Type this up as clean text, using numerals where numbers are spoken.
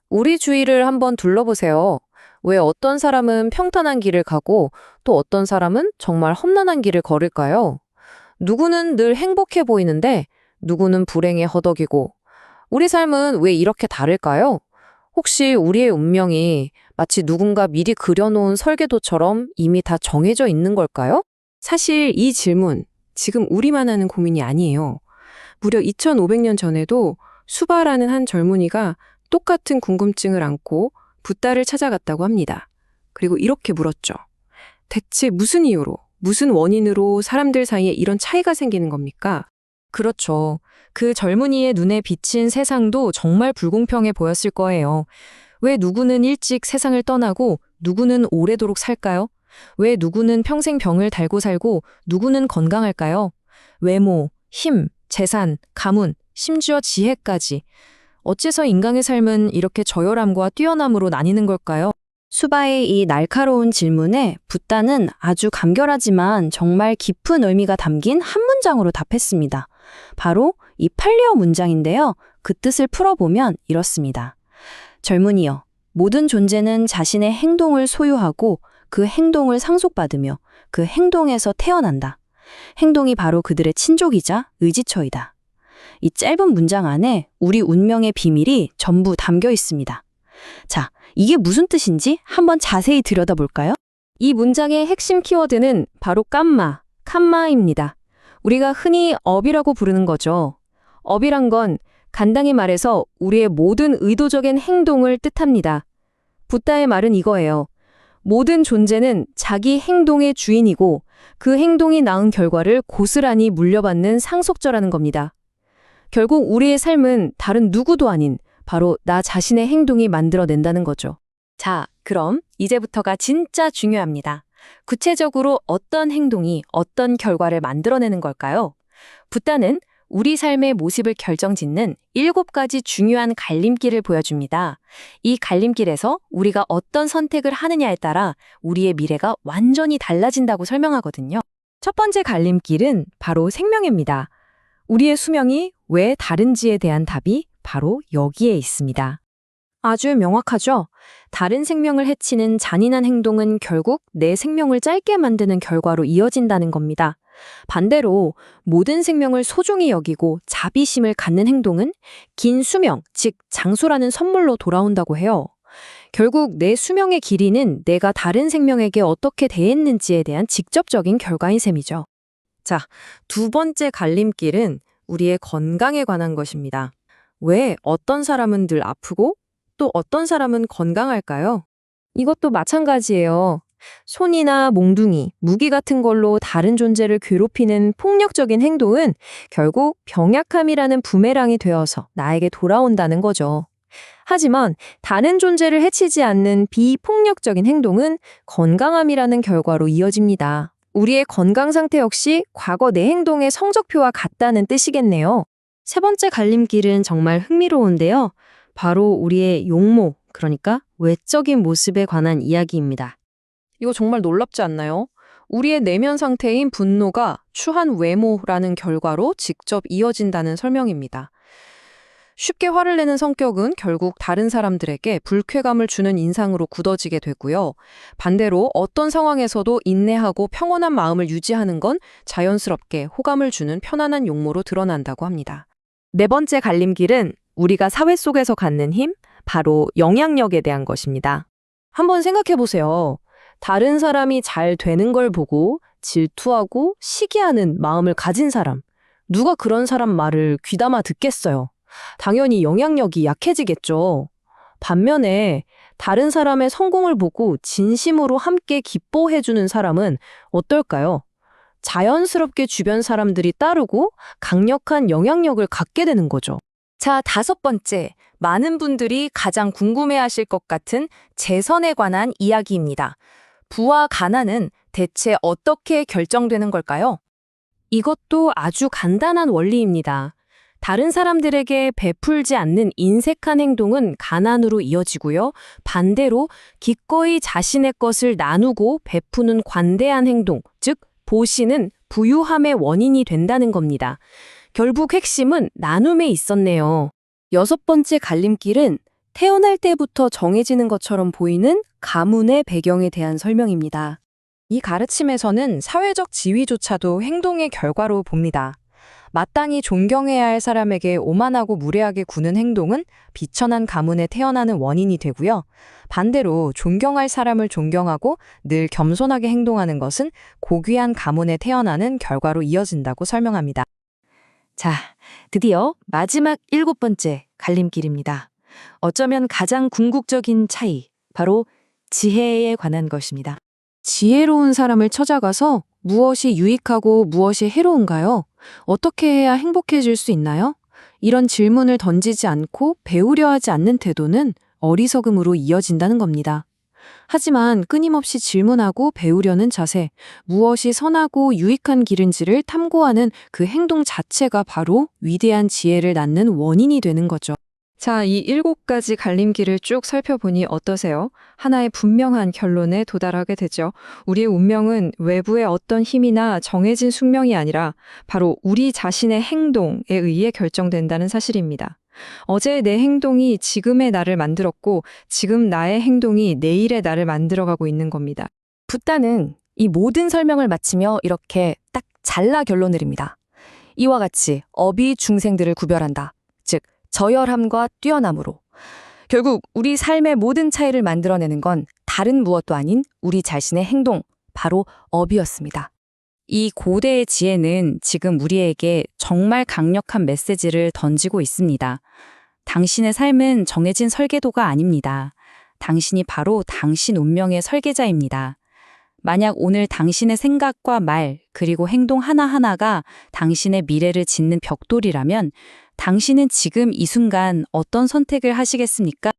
우리 주위를 한번 둘러보세요. 왜 어떤 사람은 평탄한 길을 가고 또 어떤 사람은 정말 험난한 길을 걸을까요? 누구는 늘 행복해 보이는데 누구는 불행에 허덕이고 우리 삶은 왜 이렇게 다를까요? 혹시 우리의 운명이 마치 누군가 미리 그려놓은 설계도처럼 이미 다 정해져 있는 걸까요? 사실 이 질문, 지금 우리만 하는 고민이 아니에요. 무려 2500년 전에도 수바라는 한 젊은이가 똑같은 궁금증을 안고 붓다를 찾아갔다고 합니다. 그리고 이렇게 물었죠. 대체 무슨 이유로, 무슨 원인으로 사람들 사이에 이런 차이가 생기는 겁니까? 그렇죠. 그 젊은이의 눈에 비친 세상도 정말 불공평해 보였을 거예요. 왜 누구는 일찍 세상을 떠나고 누구는 오래도록 살까요? 왜 누구는 평생 병을 달고 살고 누구는 건강할까요? 외모, 힘, 재산, 가문, 심지어 지혜까지. 어째서 인간의 삶은 이렇게 저열함과 뛰어남으로 나뉘는 걸까요? 수바의 이 날카로운 질문에 붓다는 아주 간결하지만 정말 깊은 의미가 담긴 한 문장으로 답했습니다. 바로 이 팔레어 문장인데요. 그 뜻을 풀어보면 이렇습니다. 젊은이여, 모든 존재는 자신의 행동을 소유하고 그 행동을 상속받으며 그 행동에서 태어난다. 행동이 바로 그들의 친족이자 의지처이다. 이 짧은 문장 안에 우리 운명의 비밀이 전부 담겨 있습니다. 자, 이게 무슨 뜻인지 한번 자세히 들여다볼까요? 이 문장의 핵심 키워드는 바로 캄마입니다. 우리가 흔히 업이라고 부르는 거죠. 업이란 건 간단히 말해서 우리의 모든 의도적인 행동을 뜻합니다. 붓다의 말은 이거예요. 모든 존재는 자기 행동의 주인이고 그 행동이 낳은 결과를 고스란히 물려받는 상속자라는 겁니다. 결국 우리의 삶은 다른 누구도 아닌 바로 나 자신의 행동이 만들어낸다는 거죠. 자, 그럼 이제부터가 진짜 중요합니다. 구체적으로 어떤 행동이 어떤 결과를 만들어내는 걸까요? 붓다는 우리 삶의 모습을 결정짓는 7가지 중요한 갈림길을 보여줍니다. 이 갈림길에서 우리가 어떤 선택을 하느냐에 따라 우리의 미래가 완전히 달라진다고 설명하거든요. 첫 번째 갈림길은 바로 생명입니다. 우리의 수명이 왜 다른지에 대한 답이 바로 여기에 있습니다. 아주 명확하죠? 다른 생명을 해치는 잔인한 행동은 결국 내 생명을 짧게 만드는 결과로 이어진다는 겁니다. 반대로 모든 생명을 소중히 여기고 자비심을 갖는 행동은 긴 수명, 즉 장수라는 선물로 돌아온다고 해요. 결국 내 수명의 길이는 내가 다른 생명에게 어떻게 대했는지에 대한 직접적인 결과인 셈이죠. 자, 두 번째 갈림길은 우리의 건강에 관한 것입니다. 왜 어떤 사람은 늘 아프고 또 어떤 사람은 건강할까요? 이것도 마찬가지예요. 손이나 몽둥이, 무기 같은 걸로 다른 존재를 괴롭히는 폭력적인 행동은 결국 병약함이라는 부메랑이 되어서 나에게 돌아온다는 거죠. 하지만 다른 존재를 해치지 않는 비폭력적인 행동은 건강함이라는 결과로 이어집니다. 우리의 건강 상태 역시 과거 내 행동의 성적표와 같다는 뜻이겠네요. 세 번째 갈림길은 정말 흥미로운데요. 바로 우리의 용모, 그러니까 외적인 모습에 관한 이야기입니다. 이거 정말 놀랍지 않나요? 우리의 내면 상태인 분노가 추한 외모라는 결과로 직접 이어진다는 설명입니다. 쉽게 화를 내는 성격은 결국 다른 사람들에게 불쾌감을 주는 인상으로 굳어지게 되고요. 반대로 어떤 상황에서도 인내하고 평온한 마음을 유지하는 건 자연스럽게 호감을 주는 편안한 용모로 드러난다고 합니다. 네 번째 갈림길은 우리가 사회 속에서 갖는 힘, 바로 영향력에 대한 것입니다. 한번 생각해 보세요. 다른 사람이 잘 되는 걸 보고 질투하고 시기하는 마음을 가진 사람, 누가 그런 사람 말을 귀담아 듣겠어요? 당연히 영향력이 약해지겠죠. 반면에 다른 사람의 성공을 보고 진심으로 함께 기뻐해주는 사람은 어떨까요? 자연스럽게 주변 사람들이 따르고 강력한 영향력을 갖게 되는 거죠. 자, 다섯 번째, 많은 분들이 가장 궁금해하실 것 같은 재선에 관한 이야기입니다. 부와 가난은 대체 어떻게 결정되는 걸까요? 이것도 아주 간단한 원리입니다. 다른 사람들에게 베풀지 않는 인색한 행동은 가난으로 이어지고요. 반대로 기꺼이 자신의 것을 나누고 베푸는 관대한 행동, 즉 보시는 부유함의 원인이 된다는 겁니다. 결국 핵심은 나눔에 있었네요. 여섯 번째 갈림길은 태어날 때부터 정해지는 것처럼 보이는 가문의 배경에 대한 설명입니다. 이 가르침에서는 사회적 지위조차도 행동의 결과로 봅니다. 마땅히 존경해야 할 사람에게 오만하고 무례하게 구는 행동은 비천한 가문에 태어나는 원인이 되고요. 반대로 존경할 사람을 존경하고 늘 겸손하게 행동하는 것은 고귀한 가문에 태어나는 결과로 이어진다고 설명합니다. 자, 드디어 마지막 7번째 갈림길입니다. 어쩌면 가장 궁극적인 차이, 바로 지혜에 관한 것입니다. 지혜로운 사람을 찾아가서 무엇이 유익하고 무엇이 해로운가요? 어떻게 해야 행복해질 수 있나요? 이런 질문을 던지지 않고 배우려 하지 않는 태도는 어리석음으로 이어진다는 겁니다. 하지만 끊임없이 질문하고 배우려는 자세, 무엇이 선하고 유익한 길인지를 탐구하는 그 행동 자체가 바로 위대한 지혜를 낳는 원인이 되는 거죠. 자, 이 7가지 갈림길을 쭉 살펴보니 어떠세요? 하나의 분명한 결론에 도달하게 되죠. 우리의 운명은 외부의 어떤 힘이나 정해진 숙명이 아니라 바로 우리 자신의 행동에 의해 결정된다는 사실입니다. 어제의 내 행동이 지금의 나를 만들었고 지금 나의 행동이 내일의 나를 만들어가고 있는 겁니다. 붓다는 이 모든 설명을 마치며 이렇게 딱 잘라 결론 내립니다. 이와 같이 업이 중생들을 구별한다. 즉, 저열함과 뛰어남으로. 결국 우리 삶의 모든 차이를 만들어내는 건 다른 무엇도 아닌 우리 자신의 행동, 바로 업이었습니다. 이 고대의 지혜는 지금 우리에게 정말 강력한 메시지를 던지고 있습니다. 당신의 삶은 정해진 설계도가 아닙니다. 당신이 바로 당신 운명의 설계자입니다. 만약 오늘 당신의 생각과 말, 그리고 행동 하나하나가 당신의 미래를 짓는 벽돌이라면 당신은 지금 이 순간 어떤 선택을 하시겠습니까?